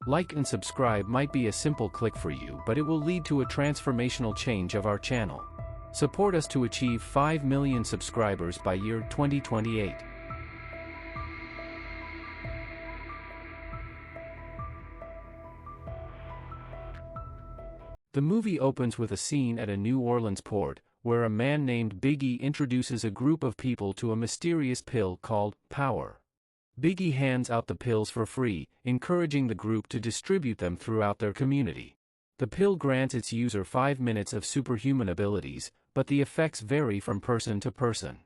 Like and subscribe might be a simple click for you, but it will lead to a transformational change of our channel. Support us to achieve 5 million subscribers by year 2028. The movie opens with a scene at a New Orleans port, where a man named Biggie introduces a group of people to a mysterious pill called power. Biggie hands out the pills for free, encouraging the group to distribute them throughout their community. The pill grants its user 5 minutes of superhuman abilities, but the effects vary from person to person.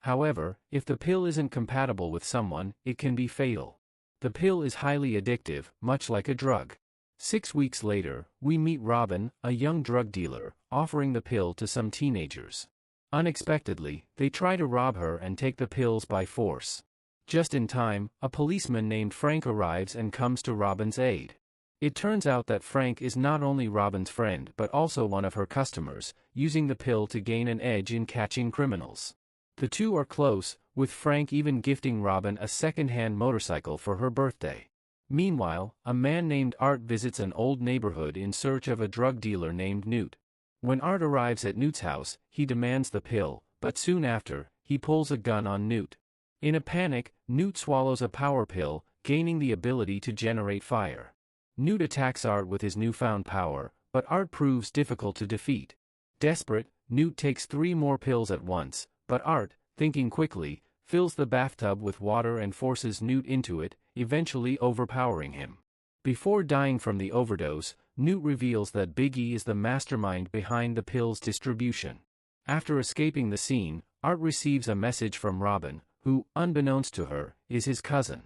However, if the pill isn't compatible with someone, it can be fatal. The pill is highly addictive, much like a drug. 6 weeks later, we meet Robin, a young drug dealer, offering the pill to some teenagers. Unexpectedly, they try to rob her and take the pills by force. Just in time, a policeman named Frank arrives and comes to Robin's aid. It turns out that Frank is not only Robin's friend but also one of her customers, using the pill to gain an edge in catching criminals. The two are close, with Frank even gifting Robin a second-hand motorcycle for her birthday. Meanwhile, a man named Art visits an old neighborhood in search of a drug dealer named Newt. When Art arrives at Newt's house, he demands the pill, but soon after, he pulls a gun on Newt. In a panic, Newt swallows a power pill, gaining the ability to generate fire. Newt attacks Art with his newfound power, but Art proves difficult to defeat. Desperate, Newt takes 3 more pills at once, but Art, thinking quickly, fills the bathtub with water and forces Newt into it, eventually overpowering him. Before dying from the overdose, Newt reveals that Biggie is the mastermind behind the pill's distribution. After escaping the scene, Art receives a message from Robin, who, unbeknownst to her, is his cousin.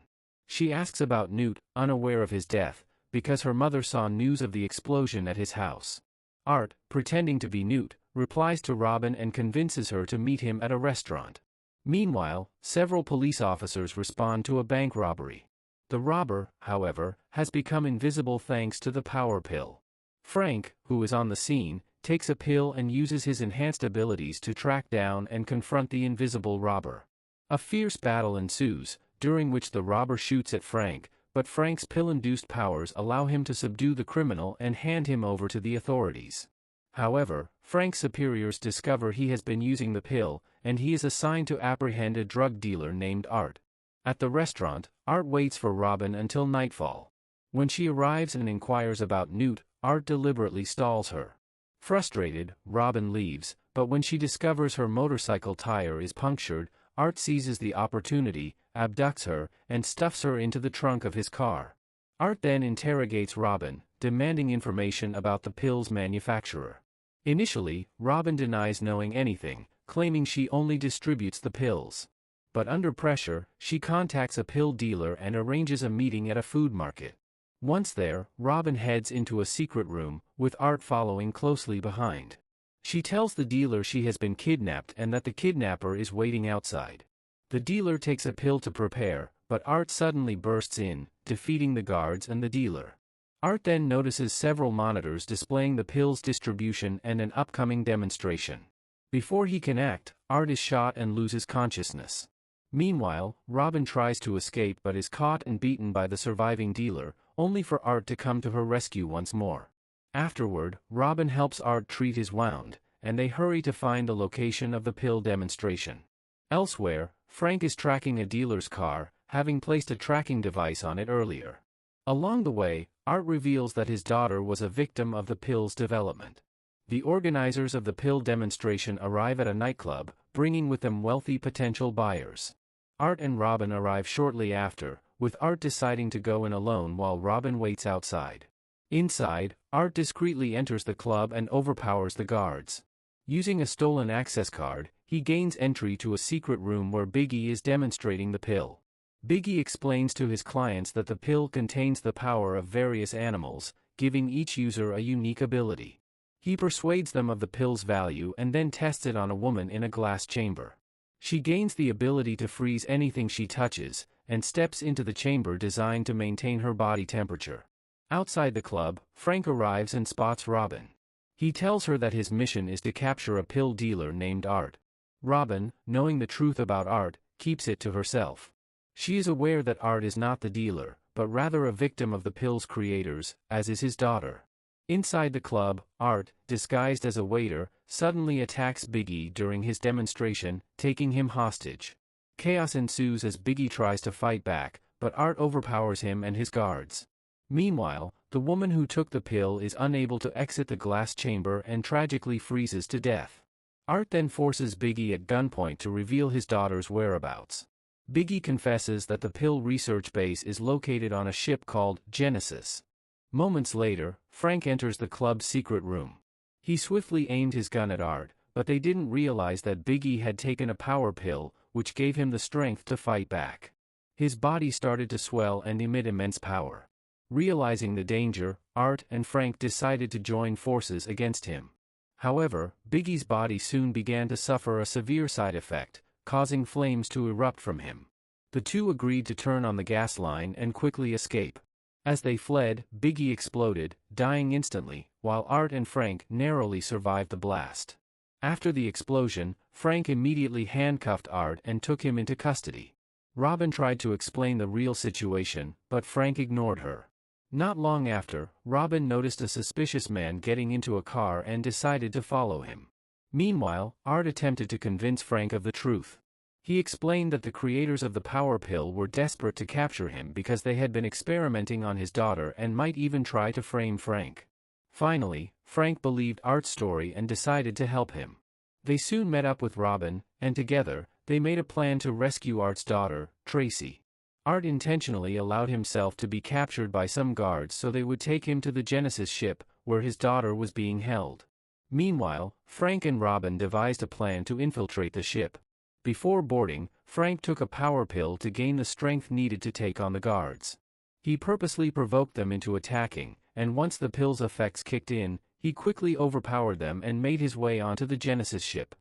She asks about Newt, unaware of his death, because her mother saw news of the explosion at his house. Art, pretending to be Newt, replies to Robin and convinces her to meet him at a restaurant. Meanwhile, several police officers respond to a bank robbery. The robber, however, has become invisible thanks to the power pill. Frank, who is on the scene, takes a pill and uses his enhanced abilities to track down and confront the invisible robber. A fierce battle ensues, during which the robber shoots at Frank, but Frank's pill-induced powers allow him to subdue the criminal and hand him over to the authorities. However, Frank's superiors discover he has been using the pill, and he is assigned to apprehend a drug dealer named Art. At the restaurant, Art waits for Robin until nightfall. When she arrives and inquires about Newt, Art deliberately stalls her. Frustrated, Robin leaves, but when she discovers her motorcycle tire is punctured, Art seizes the opportunity, abducts her, and stuffs her into the trunk of his car. Art then interrogates Robin, demanding information about the pill's manufacturer. Initially, Robin denies knowing anything, claiming she only distributes the pills. But under pressure, she contacts a pill dealer and arranges a meeting at a food market. Once there, Robin heads into a secret room, with Art following closely behind. She tells the dealer she has been kidnapped and that the kidnapper is waiting outside. The dealer takes a pill to prepare, but Art suddenly bursts in, defeating the guards and the dealer. Art then notices several monitors displaying the pill's distribution and an upcoming demonstration. Before he can act, Art is shot and loses consciousness. Meanwhile, Robin tries to escape but is caught and beaten by the surviving dealer, only for Art to come to her rescue once more. Afterward, Robin helps Art treat his wound, and they hurry to find the location of the pill demonstration. Elsewhere, Frank is tracking a dealer's car, having placed a tracking device on it earlier. Along the way, Art reveals that his daughter was a victim of the pill's development. The organizers of the pill demonstration arrive at a nightclub, bringing with them wealthy potential buyers. Art and Robin arrive shortly after, with Art deciding to go in alone while Robin waits outside. Inside, Art discreetly enters the club and overpowers the guards. Using a stolen access card, he gains entry to a secret room where Biggie is demonstrating the pill. Biggie explains to his clients that the pill contains the power of various animals, giving each user a unique ability. He persuades them of the pill's value and then tests it on a woman in a glass chamber. She gains the ability to freeze anything she touches, and steps into the chamber designed to maintain her body temperature. Outside the club, Frank arrives and spots Robin. He tells her that his mission is to capture a pill dealer named Art. Robin, knowing the truth about Art, keeps it to herself. She is aware that Art is not the dealer, but rather a victim of the pill's creators, as is his daughter. Inside the club, Art, disguised as a waiter, suddenly attacks Biggie during his demonstration, taking him hostage. Chaos ensues as Biggie tries to fight back, but Art overpowers him and his guards. Meanwhile, the woman who took the pill is unable to exit the glass chamber and tragically freezes to death. Art then forces Biggie at gunpoint to reveal his daughter's whereabouts. Biggie confesses that the pill research base is located on a ship called Genesis. Moments later, Frank enters the club's secret room. He swiftly aimed his gun at Art, but they didn't realize that Biggie had taken a power pill, which gave him the strength to fight back. His body started to swell and emit immense power. Realizing the danger, Art and Frank decided to join forces against him. However, Biggie's body soon began to suffer a severe side effect, causing flames to erupt from him. The two agreed to turn on the gas line and quickly escape. As they fled, Biggie exploded, dying instantly, while Art and Frank narrowly survived the blast. After the explosion, Frank immediately handcuffed Art and took him into custody. Robin tried to explain the real situation, but Frank ignored her. Not long after, Robin noticed a suspicious man getting into a car and decided to follow him. Meanwhile, Art attempted to convince Frank of the truth. He explained that the creators of the power pill were desperate to capture him because they had been experimenting on his daughter and might even try to frame Frank. Finally, Frank believed Art's story and decided to help him. They soon met up with Robin, and together, they made a plan to rescue Art's daughter, Tracy. Art intentionally allowed himself to be captured by some guards so they would take him to the Genesis ship, where his daughter was being held. Meanwhile, Frank and Robin devised a plan to infiltrate the ship. Before boarding, Frank took a power pill to gain the strength needed to take on the guards. He purposely provoked them into attacking, and once the pill's effects kicked in, he quickly overpowered them and made his way onto the Genesis ship.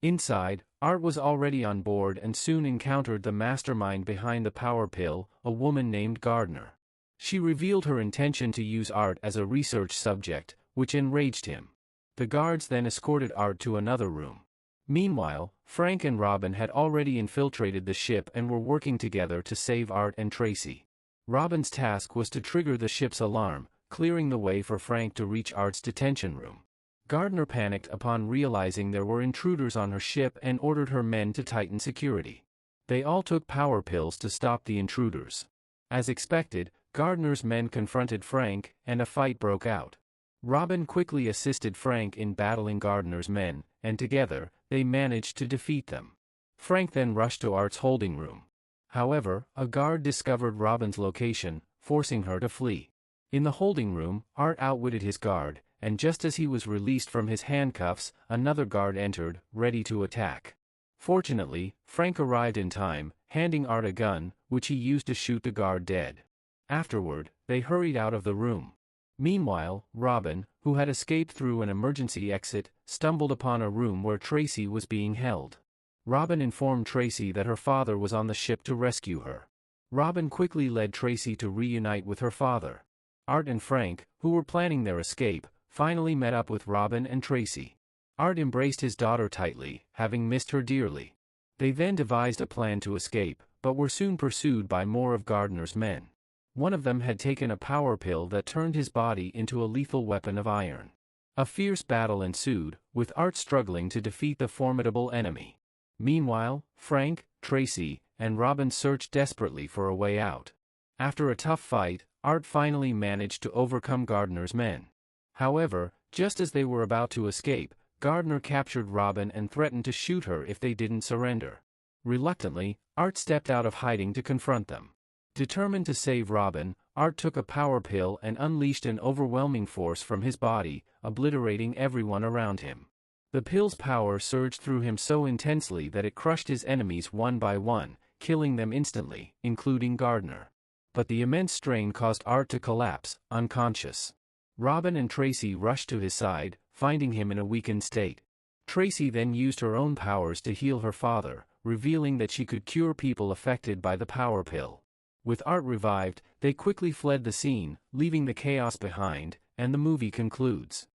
Inside, Art was already on board and soon encountered the mastermind behind the power pill, a woman named Gardner. She revealed her intention to use Art as a research subject, which enraged him. The guards then escorted Art to another room. Meanwhile, Frank and Robin had already infiltrated the ship and were working together to save Art and Tracy. Robin's task was to trigger the ship's alarm, clearing the way for Frank to reach Art's detention room. Gardner panicked upon realizing there were intruders on her ship and ordered her men to tighten security. They all took power pills to stop the intruders. As expected, Gardner's men confronted Frank, and a fight broke out. Robin quickly assisted Frank in battling Gardner's men, and together, they managed to defeat them. Frank then rushed to Art's holding room. However, a guard discovered Robin's location, forcing her to flee. In the holding room, Art outwitted his guard, and just as he was released from his handcuffs, another guard entered, ready to attack. Fortunately, Frank arrived in time, handing Art a gun, which he used to shoot the guard dead. Afterward, they hurried out of the room. Meanwhile, Robin, who had escaped through an emergency exit, stumbled upon a room where Tracy was being held. Robin informed Tracy that her father was on the ship to rescue her. Robin quickly led Tracy to reunite with her father. Art and Frank, who were planning their escape, finally met up with Robin and Tracy. Art embraced his daughter tightly, having missed her dearly. They then devised a plan to escape, but were soon pursued by more of Gardner's men. One of them had taken a power pill that turned his body into a lethal weapon of iron. A fierce battle ensued, with Art struggling to defeat the formidable enemy. Meanwhile, Frank, Tracy, and Robin searched desperately for a way out. After a tough fight, Art finally managed to overcome Gardner's men. However, just as they were about to escape, Gardner captured Robin and threatened to shoot her if they didn't surrender. Reluctantly, Art stepped out of hiding to confront them. Determined to save Robin, Art took a power pill and unleashed an overwhelming force from his body, obliterating everyone around him. The pill's power surged through him so intensely that it crushed his enemies one by one, killing them instantly, including Gardner. But the immense strain caused Art to collapse, unconscious. Robin and Tracy rushed to his side, finding him in a weakened state. Tracy then used her own powers to heal her father, revealing that she could cure people affected by the power pill. With Art revived, they quickly fled the scene, leaving the chaos behind, and the movie concludes.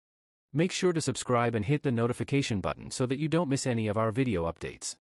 Make sure to subscribe and hit the notification button so that you don't miss any of our video updates.